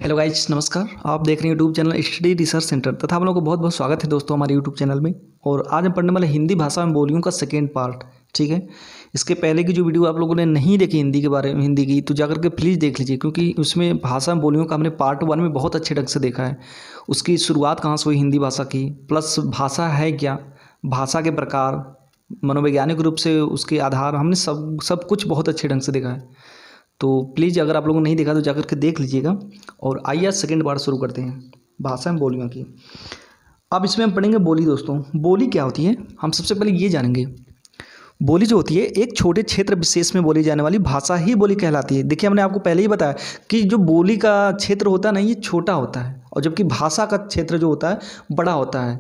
Hello guys, नमस्कार। आप देख रहे हैं YouTube channel study research centre तथा हम लोग को बहुत बहुत स्वागत है दोस्तों हमारे यूट्यूब चैनल में। और आज हम पढ़ने वाले हिंदी भाषा में बोलियों का सेकेंड पार्ट। ठीक है, इसके पहले की जो वीडियो आप लोगों ने नहीं देखी हिंदी के बारे में, हिंदी की, तो जाकर के प्लीज़ देख लीजिए, क्योंकि उसमें भाषा में बोलियों का हमने पार्ट 1 में बहुत अच्छे ढंग से देखा है। उसकी शुरुआत कहाँ से हुई हिंदी भाषा की, प्लस भाषा है क्या, भाषा के प्रकार, मनोवैज्ञानिक रूप से उसके आधार, हमने सब कुछ बहुत अच्छे ढंग से देखा है। तो प्लीज़ अगर आप लोगों ने नहीं देखा तो जाकर के देख लीजिएगा। और आइए सेकंड पार्ट शुरू करते हैं भाषा में बोलियों की। अब इसमें हम पढ़ेंगे बोली। दोस्तों, बोली क्या होती है, हम सबसे पहले ये जानेंगे। बोली जो होती है एक छोटे क्षेत्र विशेष में बोली जाने वाली भाषा ही बोली कहलाती है। देखिए, हमने आपको पहले ही बताया कि जो बोली का क्षेत्र होता है ना, ये छोटा होता है, और जबकि भाषा का क्षेत्र जो होता है बड़ा होता है।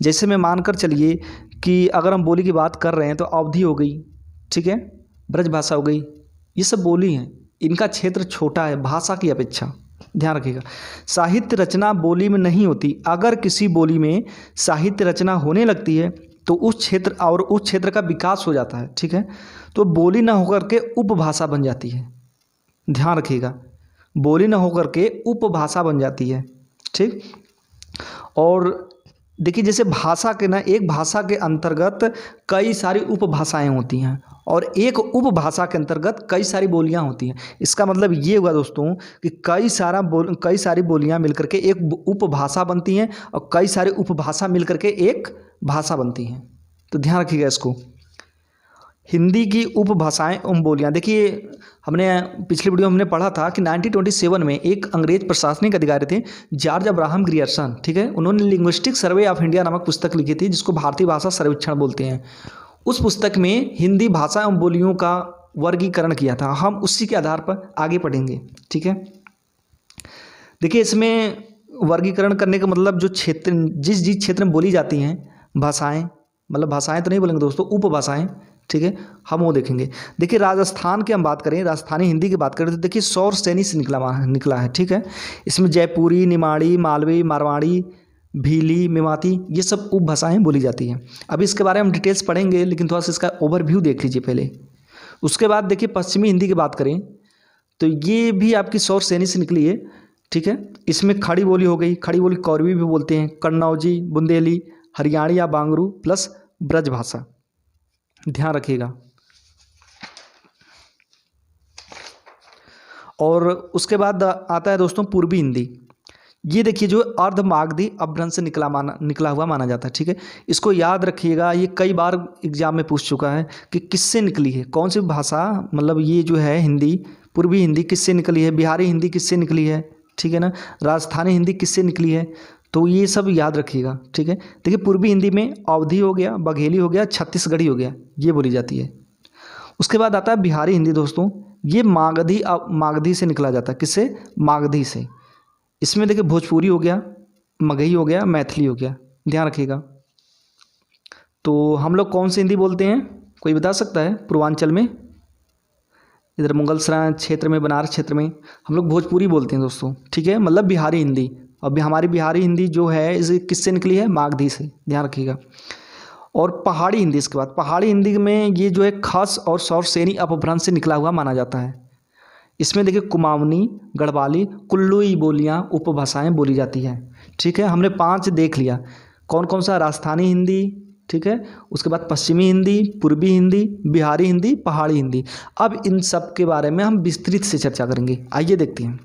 जैसे मैं मानकर चलिए कि अगर हम बोली की बात कर रहे हैं तो अवधी हो गई, ठीक है, ब्रज भाषा हो गई, ये सब बोली हैं। इनका क्षेत्र छोटा है भाषा की अपेक्षा, ध्यान रखिएगा। साहित्य रचना बोली में नहीं होती। अगर किसी बोली में साहित्य रचना होने लगती है तो उस क्षेत्र का विकास हो जाता है। ठीक है, तो बोली न होकर के उपभाषा बन जाती है। ध्यान रखिएगा, बोली न होकर के उपभाषा बन जाती है। ठीक, और देखिए, जैसे भाषा के ना, एक भाषा के अंतर्गत कई सारी उपभाषाएं होती हैं और एक उपभाषा के अंतर्गत कई सारी बोलियां होती हैं। इसका मतलब ये हुआ दोस्तों कि कई सारी बोलियां मिलकर के एक उपभाषा बनती हैं और कई सारी उपभाषा मिलकर के एक भाषा बनती हैं। तो ध्यान रखिएगा इसको। हिंदी की उपभाषाएं एवं बोलियां। देखिए, हमने पिछली वीडियो में हमने पढ़ा था कि 1927 में एक अंग्रेज प्रशासनिक अधिकारी थे, जॉर्ज अब्राहम ग्रियर्सन, ठीक है, उन्होंने लिंग्विस्टिक सर्वे ऑफ इंडिया नामक पुस्तक लिखी थी, जिसको भारतीय भाषा सर्वेक्षण बोलते हैं। उस पुस्तक में हिंदी भाषा एवं बोलियों का वर्गीकरण किया था। हम उसी के आधार पर आगे पढ़ेंगे। ठीक है, देखिए, इसमें वर्गीकरण करने का मतलब जो क्षेत्र, जिस क्षेत्र में बोली जाती हैं भाषाएं, मतलब भाषाएं तो नहीं बोलेंगे दोस्तों, उपभाषाएं, ठीक है, हम वो देखेंगे। देखिए, राजस्थान की हम बात करें, राजस्थानी हिंदी की बात करें तो देखिए सौर सैनी से निकला है। ठीक है, इसमें जयपुरी, निमाड़ी, मालवी, मारवाड़ी, भीली, मेवाती, ये सब उपभाषाएं बोली जाती हैं। अभी इसके बारे में हम डिटेल्स पढ़ेंगे, लेकिन थोड़ा सा इसका ओवरव्यू देख लीजिए पहले। उसके बाद देखिए, पश्चिमी हिंदी की बात करें तो ये भी आपकी सौर सैनी से निकली है। ठीक है, इसमें खड़ी बोली हो गई, खड़ी बोली कौरवी भी बोलते हैं, कन्नौजी, बुंदेली, हरियाणी या बांगरू प्लस ब्रज भाषा। ध्यान रखिएगा। और उसके बाद आता है दोस्तों पूर्वी हिंदी। ये देखिए, जो अर्धमागधी अपभ्रंश से निकला हुआ माना जाता है। ठीक है, इसको याद रखिएगा, ये कई बार एग्जाम में पूछ चुका है कि किससे निकली है, कौन सी भाषा, मतलब ये जो है हिंदी, पूर्वी हिंदी किससे निकली है, बिहारी हिंदी किससे निकली है, ठीक है ना, राजस्थानी हिंदी किससे निकली है, तो ये सब याद रखिएगा। ठीक है, देखिए, पूर्वी हिंदी में अवधी हो गया, बघेली हो गया, छत्तीसगढ़ी हो गया, ये बोली जाती है। उसके बाद आता है बिहारी हिंदी। दोस्तों, ये मागधी से निकला जाता है। किससे? मागधी से। इसमें देखिए भोजपुरी हो गया, मगही हो गया, मैथिली हो गया, ध्यान रखिएगा। तो हम लोग कौन सी हिंदी बोलते हैं, कोई बता सकता है? पूर्वांचल में, इधर मुगलसराय क्षेत्र में, बनारस क्षेत्र में हम लोग भोजपुरी बोलते हैं दोस्तों। ठीक है, मतलब बिहारी हिंदी। अब हमारी बिहारी हिंदी जो है इसे किससे निकली है? मागधी से, ध्यान रखिएगा। और पहाड़ी हिंदी, इसके बाद पहाड़ी हिंदी में ये जो है खस और सौर सैनी अपभ्रंश से निकला हुआ माना जाता है। इसमें देखिए कुमाऊनी, गढ़वाली, कुल्लूई बोलियां, उपभाषाएं बोली जाती हैं। ठीक है, हमने 5 देख लिया। कौन कौन सा? राजस्थानी हिंदी, ठीक है, उसके बाद पश्चिमी हिंदी, पूर्वी हिंदी, बिहारी हिंदी, पहाड़ी हिंदी। अब इन सब के बारे में हम विस्तृत से चर्चा करेंगे। आइए देखते हैं।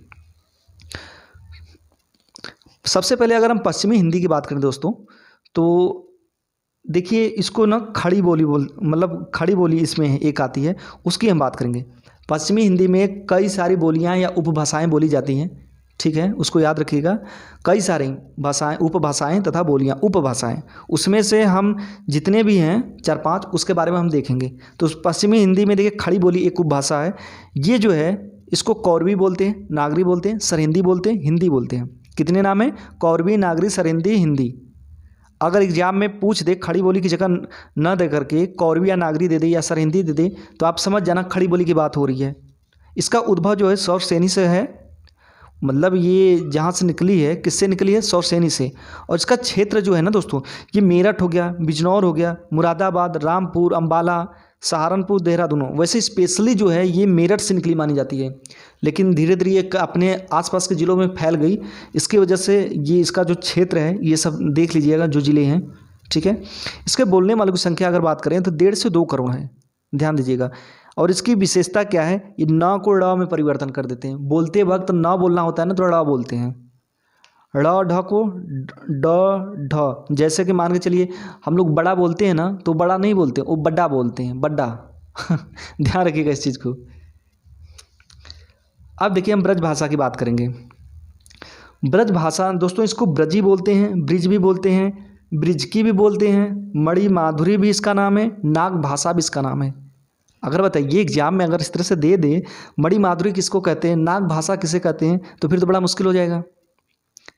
सबसे पहले अगर हम पश्चिमी हिंदी की बात करें दोस्तों, तो देखिए इसको ना खड़ी बोली इसमें एक आती है, उसकी हम बात करेंगे। पश्चिमी हिंदी में कई सारी बोलियां या उपभाषाएं बोली जाती हैं। ठीक है, उसको याद रखिएगा। कई सारी भाषाएं, उपभाषाएं तथा बोलियां, उपभाषाएं, उसमें से हम जितने भी हैं 4-5, उसके बारे में हम देखेंगे। तो पश्चिमी हिंदी में देखिए खड़ी बोली एक उपभाषा है। ये जो है इसको कौरवी बोलते हैं, नागरी बोलते हैं, सरहिंदी बोलते हैं, हिंदी बोलते हैं। कितने नाम है? कौरवी, नागरी, सरहिंदी, हिंदी। अगर एग्जाम में पूछ दे, खड़ी बोली की जगह न दे करके कौरवी या नागरी दे दे या सरहिंदी दे दे, तो आप समझ जाना खड़ी बोली की बात हो रही है। इसका उद्भव जो है सौर सैनी से है, मतलब ये जहाँ से निकली है, किससे निकली है? सौर सैनी से। और इसका क्षेत्र जो है ना दोस्तों, ये मेरठ हो गया, बिजनौर हो गया, मुरादाबाद, रामपुर, अम्बाला, सहारनपुर, देहरादून, वैसे स्पेशली जो है ये मेरठ से निकली मानी जाती है, लेकिन धीरे धीरे ये अपने आसपास के ज़िलों में फैल गई। इसकी वजह से ये इसका जो क्षेत्र है ये सब देख लीजिएगा जो ज़िले हैं, ठीक है। इसके बोलने वालों की संख्या अगर बात करें तो 1.5 से 2 करोड़ है, ध्यान दीजिएगा। और इसकी विशेषता क्या है, ये न को ड़ में परिवर्तन कर देते हैं। बोलते वक्त न बोलना होता है ना तो ड़ बोलते हैं, ड़ ढ को ड ढ। जैसे कि मान के चलिए हम लोग बड़ा बोलते हैं ना तो बड़ा नहीं बोलते, वो बड्डा बोलते हैं, बड्डा। ध्यान रखिएगा इस चीज़ को। अब देखिए हम ब्रज भाषा की बात करेंगे। ब्रज भाषा दोस्तों इसको ब्रजी बोलते हैं, ब्रिज भी बोलते हैं, ब्रिजकी भी बोलते हैं, मणि माधुरी भी इसका नाम है, नाग भाषा भी इसका नाम है। अगर बताइए एग्जाम में अगर इस तरह से दे दे मणि माधुरी किसको कहते हैं, नाग भाषा किसे कहते हैं, तो फिर तो बड़ा मुश्किल हो जाएगा।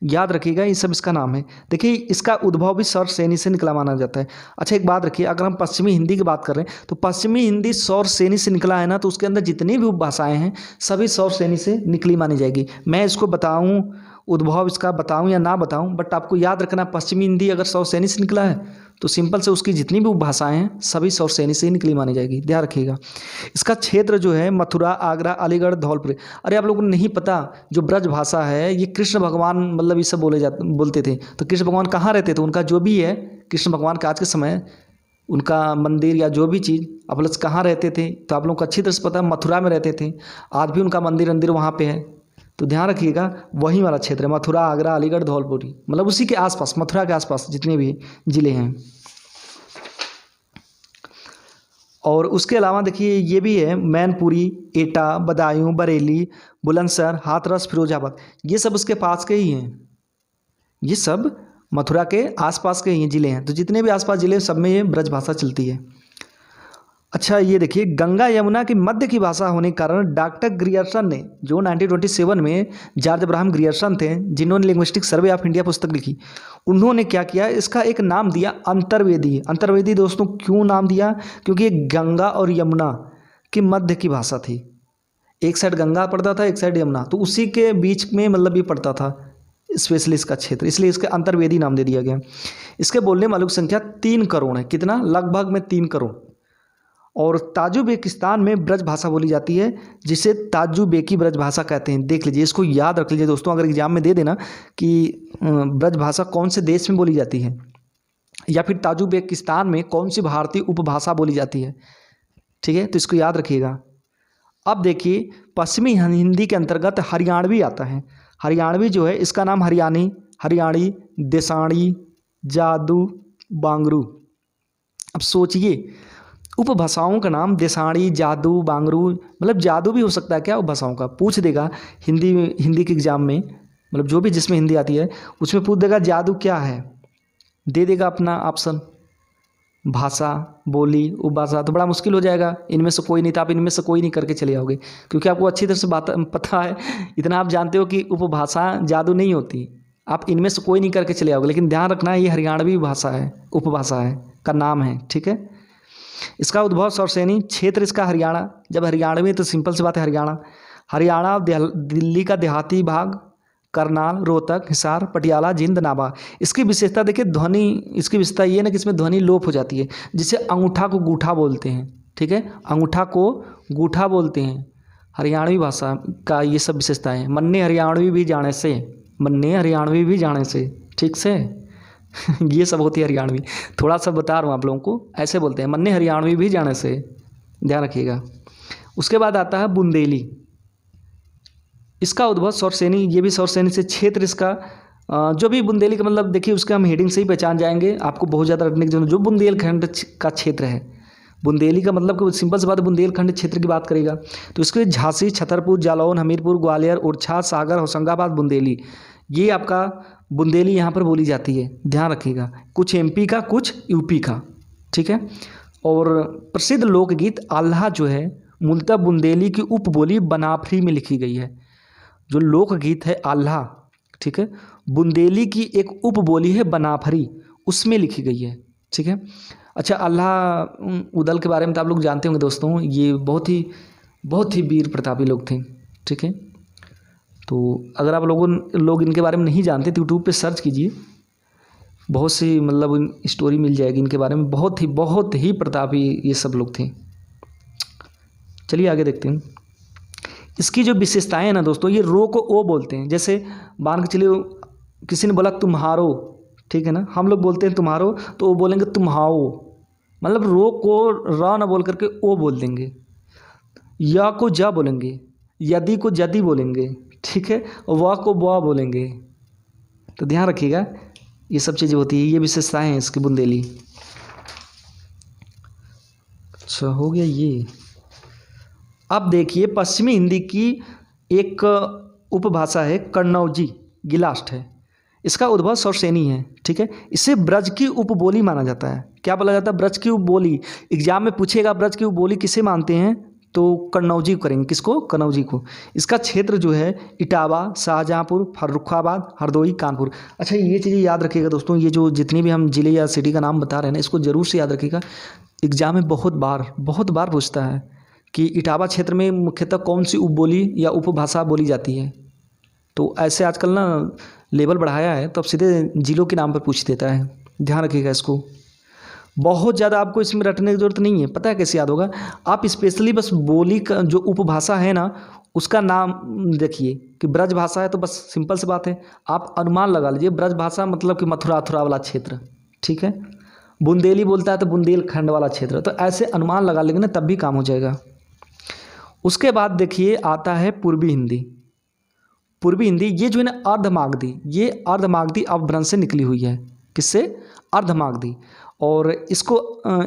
याद रखिएगा ये सब इसका नाम है। देखिए इसका उद्भव भी सौर सेनी से निकला माना जाता है। अच्छा एक बात रखिए, अगर हम पश्चिमी हिंदी की बात कर रहे हैं तो पश्चिमी हिंदी सौर सेनी से निकला है ना, तो उसके अंदर जितनी भी उपभाषाएं हैं सभी सौर सेनी से निकली मानी जाएगी। मैं इसको बताऊं उद्भव इसका बताऊं या ना बताऊं, बट आपको याद रखना पश्चिमी हिंदी अगर सौर सेनी से निकला है तो सिंपल से उसकी जितनी भी उपभाषाएं हैं सभी सौर सेनी से ही निकली मानी जाएगी, ध्यान रखिएगा। इसका क्षेत्र जो है मथुरा, आगरा, अलीगढ़, धौलपुर। अरे आप लोगों को नहीं पता जो ब्रज भाषा है ये कृष्ण भगवान मतलब ये सब बोलते थे। तो कृष्ण भगवान कहाँ रहते थे, उनका जो भी है कृष्ण भगवान का आज के समय उनका मंदिर या जो भी चीज़ आप लोग कहाँ रहते थे, तो आप लोगों को अच्छी तरह से पता है मथुरा में रहते थे। आज भी उनका मंदिर वहाँ पे है, तो ध्यान रखिएगा वही वाला क्षेत्र है मथुरा, आगरा, अलीगढ़, धौलपुरी, मतलब उसी के आसपास मथुरा के आसपास जितने भी ज़िले हैं। और उसके अलावा देखिए ये भी है मैनपुरी, एटा, बदायूं, बरेली, बुलंदशहर, हाथरस, फिरोजाबाद, ये सब उसके पास के ही हैं। ये सब मथुरा के आसपास के ही ज़िले हैं। तो जितने भी आसपास ज़िले सब में ये ब्रज भाषा चलती है। अच्छा ये देखिए गंगा यमुना की मध्य की भाषा होने के कारण डॉक्टर ग्रियर्सन ने जो 1927 में जॉर्ज अब्राहम ग्रियर्सन थे जिन्होंने लिंग्विस्टिक सर्वे ऑफ इंडिया पुस्तक लिखी, उन्होंने क्या किया इसका एक नाम दिया अंतर्वेदी। अंतर्वेदी दोस्तों क्यों नाम दिया, क्योंकि ये गंगा और यमुना की मध्य की भाषा थी। एक साइड गंगा पड़ता था, एक साइड यमुना, तो उसी के बीच में मतलब ये पड़ता था स्पेशली इसका क्षेत्र, इसलिए इसका अंतर्वेदी नाम दे दिया गया। इसके बोलने वालों की संख्या 3 करोड़ है। कितना, लगभग में 3 करोड़। और ताजुबेकिस्तान में ब्रज भाषा बोली जाती है जिसे ताजुबेकी ब्रज भाषा कहते हैं। देख लीजिए, इसको याद रख लीजिए दोस्तों, अगर एग्जाम में दे देना कि ब्रज भाषा कौन से देश में बोली जाती है या फिर ताजुबेकिस्तान में कौन सी भारतीय उपभाषा बोली जाती है, ठीक है, तो इसको याद रखिएगा। अब देखिए पश्चिमी हिंदी के अंतर्गत हरियाणवी आता है। हरियाणवी जो है इसका नाम हरियाणी, हरियाणी, देसाणी, जादू, बांगरू। अब सोचिए उपभाषाओं का नाम देसाणी, जादू, बांगरू, मतलब जादू भी हो सकता है क्या उपभाषाओं का, पूछ देगा हिंदी के एग्जाम में, मतलब जो भी जिसमें हिंदी आती है उसमें पूछ देगा जादू क्या है, दे देगा अपना ऑप्शन, भाषा, बोली, उपभाषा, तो बड़ा मुश्किल हो जाएगा। इनमें से कोई नहीं, तो आप इनमें से कोई नहीं करके चले आओगे, क्योंकि आपको अच्छी तरह से बात पता है, इतना आप जानते हो कि उपभाषा जादू नहीं होती। आप इनमें से कोई नहीं करके चले आओगे, लेकिन ध्यान रखना ये हरियाणवी भाषा है, उपभाषा है का नाम है, ठीक है। इसका उद्भव सौरसेनी, क्षेत्र इसका हरियाणा। जब हरियाणवी तो सिंपल सी बात है हरियाणा, दिल्ली का देहाती भाग, करनाल, रोहतक, हिसार, पटियाला, जींद, नाभा। इसकी विशेषता देखिए ध्वनि, इसकी विशेषता ये ना कि इसमें ध्वनि लोप हो जाती है, जिसे अंगूठा को गूठा बोलते हैं, ठीक है, अंगूठा को गूठा बोलते हैं। हरियाणवी भाषा का ये सब विशेषताएं हैं। मन्ने हरियाणवी भी जाने से, मन्ने हरियाणवी भी जाने से, ठीक से ये सब होती है हरियाणवी। थोड़ा सा बता रहा हूँ आप लोगों को, ऐसे बोलते हैं मन्ने हरियाणवी भी जाने से, ध्यान रखिएगा। उसके बाद आता है बुंदेली। इसका उद्भव सौरसेनी, ये भी सौरसेनी से क्षेत्र इसका जो भी बुंदेली का मतलब देखिए उसके हम हेडिंग से ही पहचान जाएंगे, आपको बहुत ज़्यादा रखने की जरूरत। जो बुंदेलखंड का क्षेत्र है, बुंदेली का मतलब सिंपल सी बात है बुंदेलखंड क्षेत्र की बात करेगा तो इसके झांसी, छतरपुर, जालौन, हमीरपुर, ग्वालियर, ओरछा, सागर, होशंगाबाद, बुंदेली, ये आपका बुंदेली यहाँ पर बोली जाती है, ध्यान रखिएगा। कुछ एमपी का, कुछ यूपी का, ठीक है। और प्रसिद्ध लोकगीत आल्हा जो है मूलतः बुंदेली की उपबोली बनाफरी में लिखी गई है। जो लोकगीत है आल्हा, ठीक है, बुंदेली की एक उपबोली है बनाफरी, उसमें लिखी गई है, ठीक है। अच्छा आल्हा उदल के बारे में तो आप लोग जानते होंगे दोस्तों, ये बहुत ही वीर प्रतापी लोग थे, ठीक है। तो अगर आप लोग इनके बारे में नहीं जानते तो यूट्यूब पे सर्च कीजिए, बहुत सी मतलब स्टोरी मिल जाएगी इनके बारे में। बहुत ही प्रतापी ये सब लोग थे, चलिए आगे देखते हैं। इसकी जो विशेषताएं हैं ना दोस्तों, ये रो को ओ बोलते हैं। जैसे मान के चलिए किसी ने बोला तुम्हारो, ठीक है ना, हम लोग बोलते हैं तुम्हारो, तो वो बोलेंगे तुम्हाओ, मतलब रो को र ना बोल करके ओ बोल देंगे। या को जा बोलेंगे, यदि को यदि बोलेंगे, ठीक है, व को व बोलेंगे। तो ध्यान रखिएगा, ये सब चीज़ें होती है, ये विशेषताएं हैं इसकी बुंदेली। अच्छा हो गया ये। अब देखिए पश्चिमी हिंदी की एक उपभाषा है कन्नौजी, गिलास्ट है। इसका उद्भव सरसेनी है, ठीक है। इसे ब्रज की उपबोली माना जाता है। क्या बोला जाता है? ब्रज की उपबोली। एग्जाम में पूछेगा ब्रज की उपबोली किसे मानते हैं, तो कन्नौजी को करेंगे। किसको? कन्नौजी को। इसका क्षेत्र जो है इटावा, शाहजहाँपुर, फर्रुखाबाद, हरदोई, कानपुर। अच्छा ये चीज़ें याद रखिएगा दोस्तों, ये जो जितनी भी हम ज़िले या सिटी का नाम बता रहे हैं ना, इसको ज़रूर से याद रखिएगा। एग्जाम में बहुत बार पूछता है कि इटावा क्षेत्र में मुख्यतः कौन सी उपबोली या उपभाषा बोली जाती है। तो ऐसे आजकल ना लेवल बढ़ाया है, तो अब सीधे जिलों के नाम पर पूछ देता है। ध्यान रखिएगा इसको। बहुत ज़्यादा आपको इसमें रटने की ज़रूरत नहीं है। पता है कैसे याद होगा? आप स्पेशली बस बोली का जो उपभाषा है ना, उसका नाम देखिए कि ब्रज भाषा है, तो बस सिंपल सी बात है, आप अनुमान लगा लीजिए ब्रज भाषा मतलब कि मथुरा वाला क्षेत्र, ठीक है। बुंदेली बोलता है तो बुंदेलखंड वाला क्षेत्र। तो ऐसे अनुमान लगा लेंगे ना, तब भी काम हो जाएगा। उसके बाद देखिए आता है पूर्वी हिंदी। पूर्वी हिंदी ये जो है ना अर्धमागधी, ये अर्धमागधी अपभ्रंश से निकली हुई है। किससे? अर्धमागधी। और इसको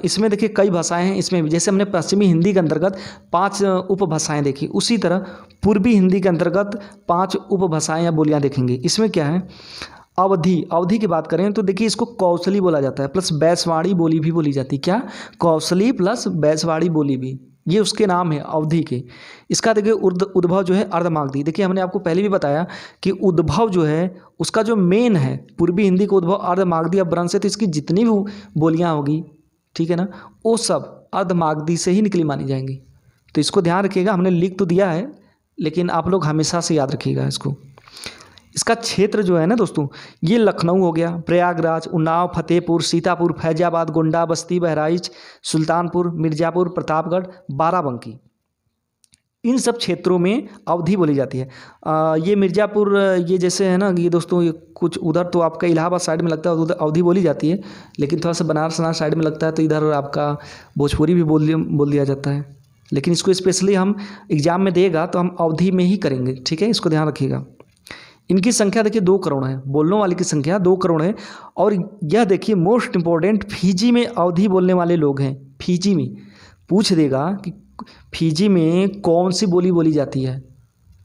इसमें देखिए कई भाषाएं हैं इसमें भी। जैसे हमने पश्चिमी हिंदी के अंतर्गत 5 उपभाषाएं देखी, उसी तरह पूर्वी हिंदी के अंतर्गत 5 उपभाषाएं या बोलियां देखेंगे। इसमें क्या है? अवधी की बात करें तो देखिए इसको कौशली बोला जाता है, प्लस बैसवाड़ी बोली भी बोली जाती है। क्या? कौशली प्लस बैसवाड़ी बोली भी, ये उसके नाम है अवधी के। इसका देखिए उद्भव जो है अर्धमागधी। देखिए हमने आपको पहले भी बताया कि उद्भव जो है उसका जो मेन है पूर्वी हिंदी का उद्भव अर्धमागधी अपभ्रंश से। तो इसकी जितनी भी बोलियां होगी, ठीक है ना, वो सब अर्धमागधी से ही निकली मानी जाएंगी। तो इसको ध्यान रखिएगा, हमने लिख तो दिया है लेकिन आप लोग हमेशा से याद रखिएगा इसको। इसका क्षेत्र जो है ना दोस्तों, ये लखनऊ हो गया, प्रयागराज, उन्नाव, फतेहपुर, सीतापुर, फैजाबाद, गोंडा, बस्ती, बहराइच, सुल्तानपुर, मिर्ज़ापुर, प्रतापगढ़, बाराबंकी, इन सब क्षेत्रों में अवधी बोली जाती है। ये मिर्ज़ापुर ये जैसे है ना, ये दोस्तों ये कुछ उधर तो आपका इलाहाबाद साइड में लगता है, उधर अवधी बोली जाती है। लेकिन थोड़ा सा बनारस साइड में लगता है तो इधर आपका भोजपुरी भी बोल दिया जाता है। लेकिन इसको स्पेशली हम एग्जाम में देगा तो हम अवधी में ही करेंगे, ठीक है। इसको ध्यान रखिएगा। इनकी संख्या देखिए 2 करोड़ है, बोलने वाले की संख्या 2 करोड़ है। और यह देखिए मोस्ट इम्पोर्टेंट, फिजी में अवधी बोलने वाले लोग हैं। फिजी में पूछ देगा कि फिजी में कौन सी बोली बोली जाती है,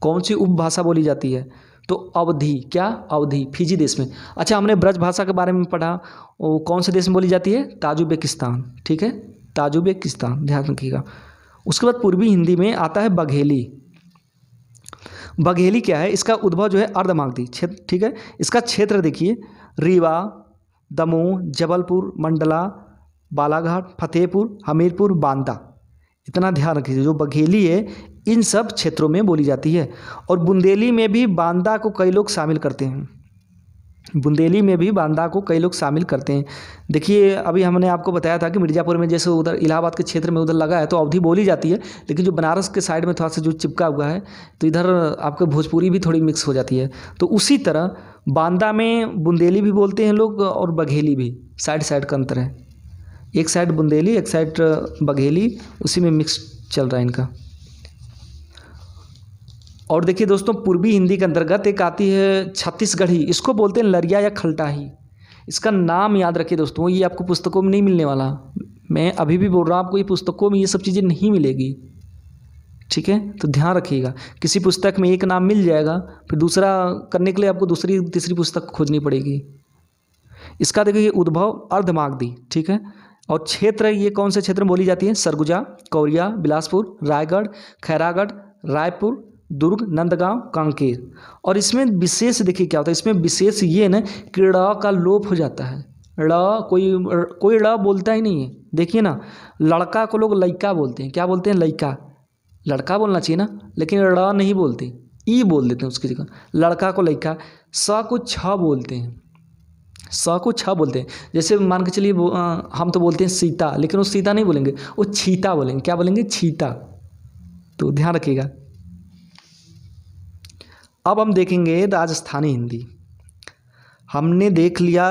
कौन सी उपभाषा बोली जाती है, तो अवधी। क्या? अवधी, फिजी देश में। अच्छा हमने ब्रज भाषा के बारे में पढ़ा, वो कौन से देश में बोली जाती है? ताजुबेकिस्तान, ठीक है, ताजुबेकिस्तान, ध्यान रखिएगा। उसके बाद पूर्वी हिंदी में आता है बघेली। बघेली क्या है? इसका उद्भव जो है अर्धमागधी क्षेत्र, ठीक है। इसका क्षेत्र देखिए रीवा, दमोह, जबलपुर, मंडला, बालाघाट, फतेहपुर, हमीरपुर, बांदा। इतना ध्यान रखिए, जो बघेली है इन सब क्षेत्रों में बोली जाती है। और बुंदेली में भी बांदा को कई लोग शामिल करते हैं। बुंदेली में भी बांदा को कई लोग शामिल करते हैं। देखिए अभी हमने आपको बताया था कि मिर्ज़ापुर में जैसे उधर इलाहाबाद के क्षेत्र में उधर लगा है तो अवधी बोली जाती है। लेकिन जो बनारस के साइड में थोड़ा सा जो चिपका हुआ है तो इधर आपके भोजपुरी भी थोड़ी मिक्स हो जाती है। तो उसी तरह बांदा में बुंदेली भी बोलते हैं लोग और बघेली भी, साइड का अंतर है। एक साइड बुंदेली, एक साइड बघेली, उसी में मिक्स चल रहा है इनका। और देखिए दोस्तों पूर्वी हिंदी के अंतर्गत एक आती है छत्तीसगढ़ी। इसको बोलते हैं लरिया या खलटाही। इसका नाम याद रखिए दोस्तों, ये आपको पुस्तकों में नहीं मिलने वाला। मैं अभी भी बोल रहा हूँ आपको, ये पुस्तकों में ये सब चीज़ें नहीं मिलेगी, ठीक है। तो ध्यान रखिएगा, किसी पुस्तक में एक नाम मिल जाएगा, फिर दूसरा करने के लिए आपको दूसरी तीसरी पुस्तक खोजनी पड़ेगी। इसका देखिए उद्भव अर्धमागधी, ठीक है। और क्षेत्र ये कौन से क्षेत्र में बोली जाती है? सरगुजा, कौरिया, बिलासपुर, रायगढ़, खैरागढ़, रायपुर, दुर्ग, नंदगांव, कांकेर। और इसमें विशेष देखिए क्या होता है, इसमें विशेष ये ना कि ड़ का लोप हो जाता है। कोई ड़ बोलता ही नहीं है। देखिए ना, लड़का को लोग लइका बोलते हैं। क्या बोलते हैं? लइका। लड़का बोलना चाहिए ना, लेकिन ड़ नहीं बोलते, ई बोल देते हैं उसकी जगह। लड़का को लइका। स को छ बोलते हैं, स को छ बोलते हैं। जैसे मान के चलिए हम तो बोलते हैं सीता, लेकिन वो सीता नहीं बोलेंगे, वो छीता बोलेंगे। क्या बोलेंगे? छीता। तो ध्यान रखिएगा। अब हम देखेंगे राजस्थानी हिंदी। हमने देख लिया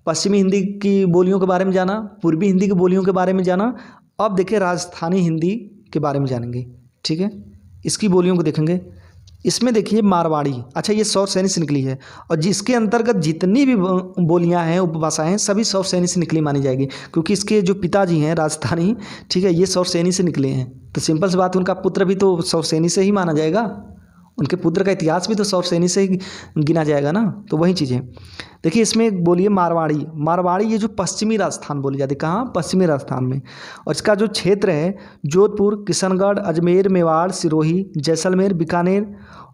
पश्चिमी हिंदी की बोलियों के बारे में जाना, पूर्वी हिंदी की बोलियों के बारे में जाना। अब देखिए राजस्थानी हिंदी के बारे में जानेंगे, ठीक है। इसकी बोलियों को देखेंगे। इसमें देखिए मारवाड़ी, अच्छा ये सौर सैनी से निकली है, और जिसके अंतर्गत जितनी भी बोलियां हैं, उपभाषाएं हैं, सभी सौर सैनी से निकली मानी जाएगी, क्योंकि इसके जो पिताजी हैं राजस्थानी, ठीक है, ये सौर सैनी से निकले हैं। तो सिंपल सी बात है, उनका पुत्र भी तो सौर सैनी से ही माना जाएगा, उनके पुत्र का इतिहास भी तो सौर सैनी से ही गिना जाएगा ना। तो वही चीज़ें देखिए। इसमें एक बोलिए मारवाड़ी। मारवाड़ी ये जो पश्चिमी राजस्थान बोली जाती है, कहाँ? पश्चिमी राजस्थान में। और इसका जो क्षेत्र है जोधपुर, किशनगढ़, अजमेर, मेवाड़, सिरोही, जैसलमेर, बीकानेर,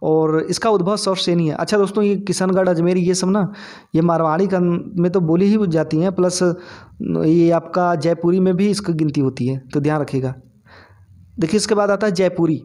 और इसका उद्भव सौर सैनी है। अच्छा दोस्तों, ये किशनगढ़, अजमेर, ये सब ना ये मारवाड़ी का में तो बोली ही जाती हैं, प्लस ये आपका जयपुरी में भी इसकी गिनती होती है, तो ध्यान रखिएगा। देखिए इसके बाद आता है जयपुरी।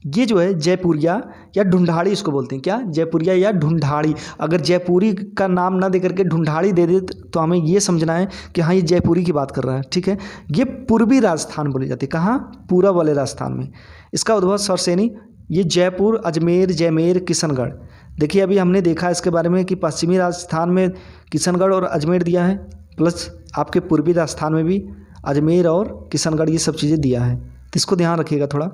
ये जो है जयपुरिया या ढूंढाड़ी इसको बोलते हैं। क्या? जयपुरिया या ढूंढाड़ी। अगर जयपुरी का नाम ना दे करके ढूंढाड़ी दे दे तो हमें ये समझना है कि हाँ ये जयपुरी की बात कर रहा है, ठीक है। ये पूर्वी राजस्थान बोली जाती है। कहाँ? पूरब वाले राजस्थान में। इसका उद्भव सौर सैनी। ये जयपुर, अजमेर, जैमेर, किशनगढ़। देखिए अभी हमने देखा इसके बारे में कि पश्चिमी राजस्थान में किशनगढ़ और अजमेर दिया है, प्लस आपके पूर्वी राजस्थान में भी अजमेर और किशनगढ़ ये सब चीज़ें दिया है, तो इसको ध्यान रखिएगा थोड़ा।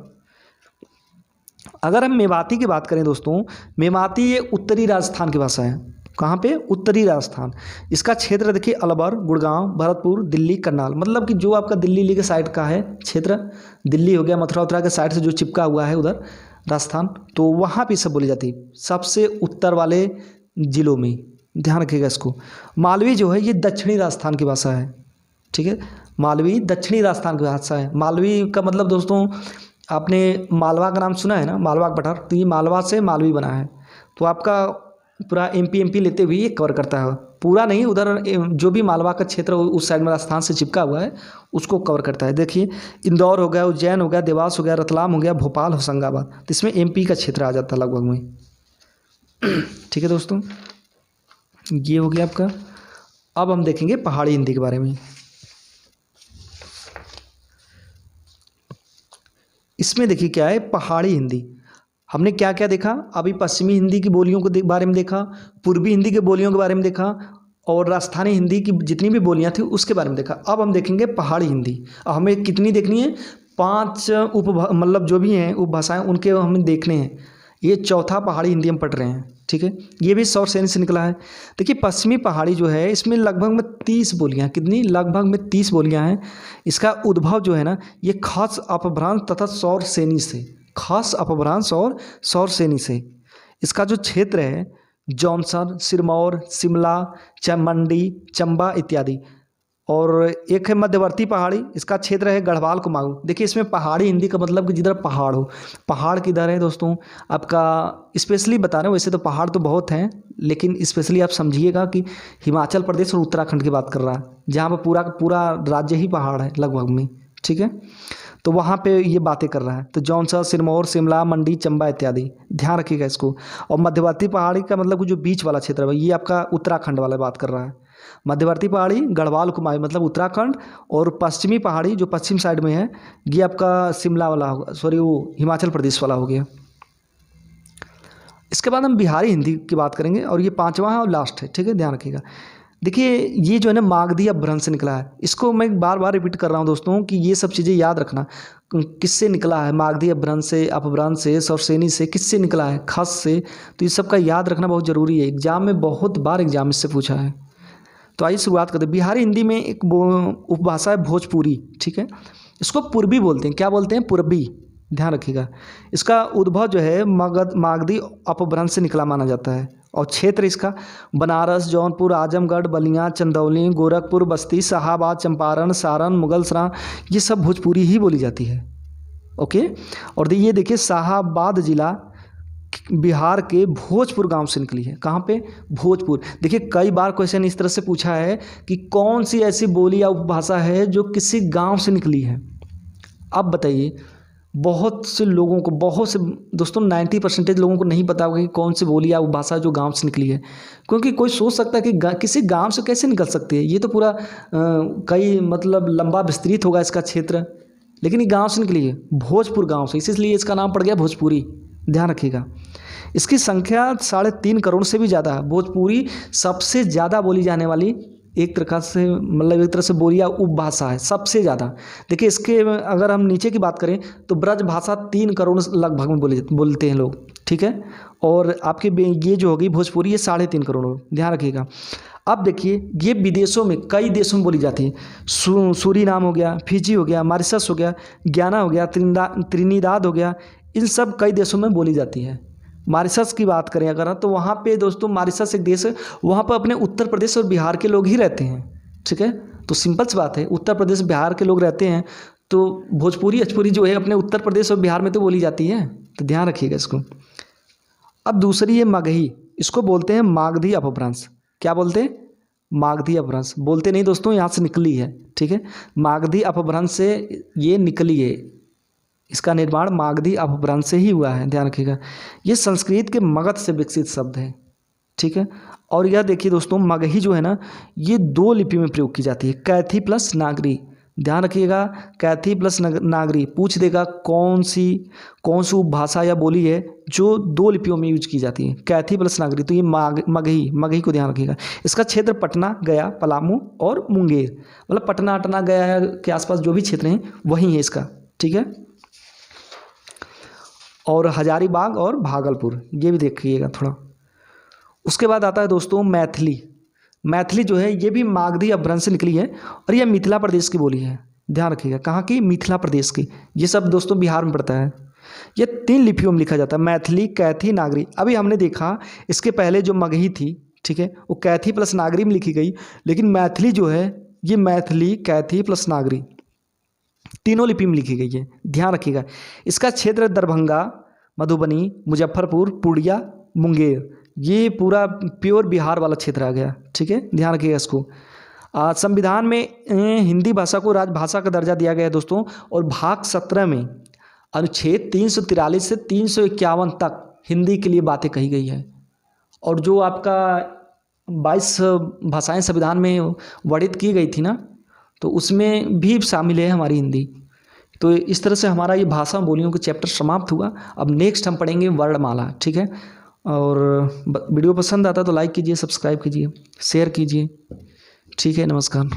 अगर हम मेवाती की बात करें दोस्तों, मेवाती ये उत्तरी राजस्थान की भाषा है। कहाँ पे? उत्तरी राजस्थान। इसका क्षेत्र देखिए अलवर, गुड़गांव, भरतपुर, दिल्ली, करनाल, मतलब कि जो आपका दिल्ली के साइड का है क्षेत्र, दिल्ली हो गया, मथुरा उत्तरा के साइड से जो चिपका हुआ है उधर राजस्थान, तो वहाँ पे सब बोली जाती है, सबसे उत्तर वाले जिलों में। ध्यान रखिएगा इसको। मालवी जो है ये दक्षिणी राजस्थान की भाषा है, ठीक है। मालवी दक्षिणी राजस्थान की भाषा है। मालवी का मतलब दोस्तों, आपने मालवा का नाम सुना है ना, मालवा का पठार, तो ये मालवा से मालवी बना है। तो आपका पूरा एमपी लेते हुए ये कवर करता है, पूरा नहीं, उधर जो भी मालवा का क्षेत्र उस साइड में राजस्थान से चिपका हुआ है उसको कवर करता है। देखिए इंदौर हो गया, उज्जैन हो गया, देवास हो गया, रतलाम हो गया, भोपाल, होशंगाबाद, तो इसमें एमपी का क्षेत्र आ जाता है लगभग में। ठीक है दोस्तों, ये हो गया आपका। अब हम देखेंगे पहाड़ी हिंदी के बारे में। इसमें देखिए क्या है, पहाड़ी हिंदी। हमने क्या क्या देखा अभी? पश्चिमी हिंदी की बोलियों को बारे में देखा, पूर्वी हिंदी की बोलियों के बारे में देखा, और राजस्थानी हिंदी की जितनी भी बोलियां थी उसके बारे में देखा। अब हम देखेंगे पहाड़ी हिंदी। अब हमें कितनी देखनी है? 5 मतलब जो भी हैं उपभाषाएं, उनके हमें देखने हैं। ये चौथा पहाड़ी हिंदी हम पढ़ रहे हैं, ठीक है। ये भी सौर सैनी से निकला है। देखिए पश्चिमी पहाड़ी जो है इसमें लगभग में 30 बोलियां, कितनी? लगभग में 30 बोलियां हैं। इसका उद्भव जो है ना, ये खास अपभ्रंश तथा सौर सैनी से, खास अपभ्रंश और सौर सैनी से। इसका जो क्षेत्र है जौनसर, सिरमौर, शिमला, मंडी, चंबा इत्यादि। और एक है मध्यवर्ती पहाड़ी, इसका क्षेत्र है गढ़वाल, कुमाऊं। देखिए इसमें पहाड़ी हिंदी का मतलब कि जिधर पहाड़ हो। पहाड़ किधर है दोस्तों? आपका स्पेशली बता रहे हो, वैसे तो पहाड़ तो बहुत हैं, लेकिन स्पेशली आप समझिएगा कि हिमाचल प्रदेश और उत्तराखंड की बात कर रहा है, जहाँ पर पूरा पूरा राज्य ही पहाड़ है लगभग में, ठीक है। तो वहाँ पे ये बातें कर रहा है। तो जौनसर, सिरमौर, शिमला, मंडी, चंबा इत्यादि, ध्यान रखिएगा इसको। और मध्यवर्ती पहाड़ी का मतलब जो बीच वाला क्षेत्र है, ये आपका उत्तराखंड वाला बात कर रहा है। मध्यवर्ती पहाड़ी गढ़वाल, कुमाऊं मतलब उत्तराखंड, और पश्चिमी पहाड़ी जो पश्चिम साइड में है ये आपका शिमला वाला होगा, सॉरी वो हिमाचल प्रदेश वाला हो गया। इसके बाद हम बिहारी हिंदी की बात करेंगे, और ये 5वां है और लास्ट है, ठीक है, ध्यान रखिएगा। देखिए ये जो है ना मागधी अपभ्रंश से निकला है। इसको मैं बार बार रिपीट कर रहा हूँ दोस्तों कि ये सब चीज़ें याद रखना, किससे निकला है? मागधी अपभ्रंश से, अपभ्रंश से, सौरसेनी से, किससे निकला है? खस से। तो ये सब का याद रखना बहुत ज़रूरी है, एग्जाम में बहुत बार एग्जाम इससे पूछा है। तो आइए शुरुआत करते हैं। बिहारी हिंदी में एक उपभाषा है भोजपुरी, ठीक है। इसको पूर्वी बोलते हैं। क्या बोलते हैं? पूर्वी, ध्यान रखिएगा। इसका उद्भव जो है मागधी अपभ्रंश से निकला माना जाता है, और क्षेत्र इसका बनारस, जौनपुर, आजमगढ़, बलिया, चंदौली, गोरखपुर, बस्ती, शाहाबाद, चंपारण, सारण, मुगलसराय, ये सब भोजपुरी ही बोली जाती है, ओके। और ये देखिए शाहाबाद जिला बिहार के भोजपुर गांव से निकली है। कहाँ पे? भोजपुर। देखिए कई बार क्वेश्चन इस तरह से पूछा है कि कौन सी ऐसी बोली या उपभाषा है जो किसी गांव से निकली है। अब बताइए, बहुत से लोगों को, बहुत से दोस्तों 90% लोगों को नहीं पता होगा कि कौन सी बोली या उपभाषा जो गांव से निकली है। क्योंकि कोई सोच सकता है कि किसी गांव से कैसे निकल सकती है, ये तो पूरा कई मतलब लंबा विस्तृत होगा इसका क्षेत्र। लेकिन ये गांव से निकली है, भोजपुर गांव से, इसलिए इसका नाम पड़ गया भोजपुरी, ध्यान रखिएगा। इसकी संख्या 3.5 करोड़ से भी ज़्यादा है। भोजपुरी सबसे ज़्यादा बोली जाने वाली एक तरह से, मतलब एक तरह से बोलिया उपभाषा है, सबसे ज़्यादा। देखिए इसके अगर हम नीचे की बात करें तो ब्रज भाषा 3 करोड़ लगभग में बोलते हैं लोग, ठीक है। और आपके ये जो होगी भोजपुरी, ये 3.5 करोड़, ध्यान रखिएगा। अब देखिए ये विदेशों में, कई देशों में बोली जाती है। सूरीनाम हो गया, फिजी हो गया, मॉरिशस हो गया, गयाना हो गया, त्रिनिदाद हो गया, इन सब कई देशों में बोली जाती है। मॉरिशस की बात करें अगर तो वहाँ पे दोस्तों, मॉरिशस एक देश है, वहाँ पर अपने उत्तर प्रदेश और बिहार के लोग ही रहते हैं, ठीक है। तो सिंपल सी बात है, उत्तर प्रदेश बिहार के लोग रहते हैं, तो भोजपुरी जो है अपने उत्तर प्रदेश और बिहार में तो बोली जाती है, तो ध्यान रखिएगा इसको। अब दूसरी है मगही, इसको बोलते हैं मागधी अपभ्रंश। क्या बोलते हैं? मागधी अपभ्रंश। बोलते नहीं दोस्तों, यहाँ से निकली है, ठीक है। मागधी अपभ्रंश से ये निकली है, इसका निर्माण मागधी अपभ्रंश से ही हुआ है, ध्यान रखिएगा। ये संस्कृत के मगध से विकसित शब्द है, ठीक है। और यह देखिए दोस्तों, मगही जो है ना, ये 2 लिपि में प्रयोग की जाती है, कैथी प्लस नागरी, ध्यान रखिएगा। कैथी प्लस नागरी पूछ देगा कौन सी उपभाषा या बोली है जो 2 लिपियों में यूज की जाती है, कैथी प्लस नागरी। तो ये मगही को ध्यान रखिएगा। इसका क्षेत्र पटना, गया, पलामू और मुंगेर, मतलब पटना अटना गया के आसपास जो भी क्षेत्र हैं वही है इसका, ठीक है। और हजारीबाग और भागलपुर, ये भी देखिएगा थोड़ा। उसके बाद आता है दोस्तों मैथिली। मैथिली जो है ये भी मागधी अपभ्रंश से निकली है और यह मिथिला प्रदेश की बोली है, ध्यान रखिएगा। कहाँ की? मिथिला प्रदेश की। ये सब दोस्तों बिहार में पड़ता है। ये 3 लिपियों में लिखा जाता है, मैथिली, कैथी, नागरी। अभी हमने देखा इसके पहले जो मगही थी, ठीक है, वो कैथी प्लस नागरी में लिखी गई, लेकिन मैथिली जो है ये मैथिली, कैथी प्लस नागरी तीनों लिपि में लिखी गई है, ध्यान रखिएगा। इसका क्षेत्र दरभंगा, मधुबनी, मुजफ्फरपुर, पूर्णिया, मुंगेर, ये पूरा प्योर बिहार वाला क्षेत्र आ गया, ठीक है, ध्यान रखिएगा इसको। संविधान में हिंदी भाषा को राजभाषा का दर्जा दिया गया है दोस्तों, और भाग 17 में अनुच्छेद 343 से 351 तक हिंदी के लिए बातें कही गई है। और जो आपका 22 भाषाएं संविधान में वर्णित की गई थी ना, तो उसमें भी शामिल है हमारी हिंदी। तो इस तरह से हमारा ये भाषा बोलियों का चैप्टर समाप्त हुआ। अब नेक्स्ट हम पढ़ेंगे वर्णमाला, ठीक है। और वीडियो पसंद आता तो लाइक कीजिए, सब्सक्राइब कीजिए, शेयर कीजिए, ठीक है। नमस्कार।